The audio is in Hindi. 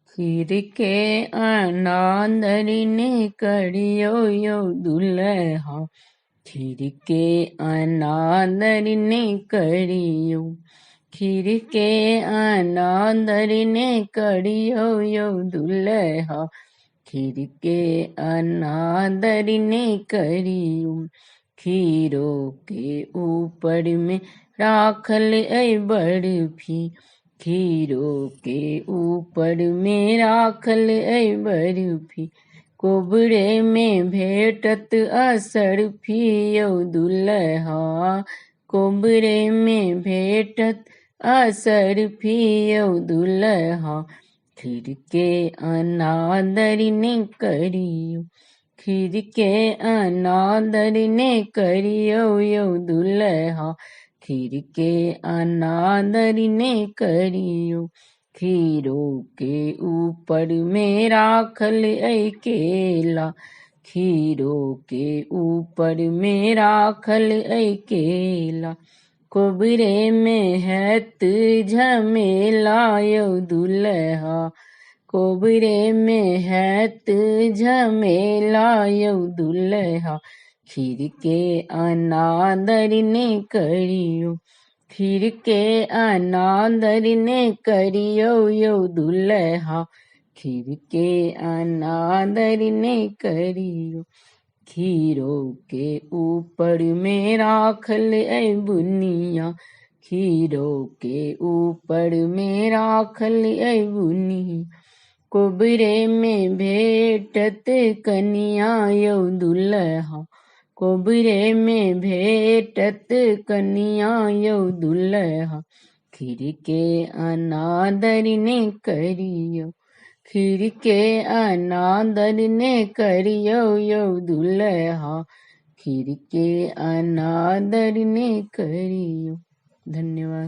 खीर के अनांदरिने करियो यो दुल्हा। खीर के अनांदरिने करियो। खीर के अनांदरिने करियो यो दुल्हा। खीर के अनादरिने करियो। खीरो के ऊपर में राखल ऐ बर्फी। खीरो के ऊपर में राखल ऐ बर्फी। कोबरे में भेटत असरफी यौ दुल्हा। कोबरे में भेटत असरफी यौ दुल्हा। खीर के अनादरिने करियो। खीर के अनादरिने करियो यो दुल्हा। खीर के अनादरिने करियो। खीरो के ऊपर में राखल ऐ केला। खीरो के ऊपर में राखल ऐ केला। कोबरे में हैत झमेला यौ दुल्हा। कोबरे में हैत झमेला यौ दुल्हा। खीर के अनादरिने करियो। खीर के अनादरिने करियो यो दुल्हा। खीर के अनादरिने करियो। खीरो के ऊपर में राखल ऐ बुनिया। खीरो के ऊपर में राखल ऐ बुनिया। कोबरे में भेटत कनिया यौ दुल्हा। कोबरे में भेटत कनिया यौ दुल्हा। खीर के अनादरिने करियो। खीर के अनादरिने करियो यो दुल्हा। खीर के अनादरिने करियो। धन्यवाद।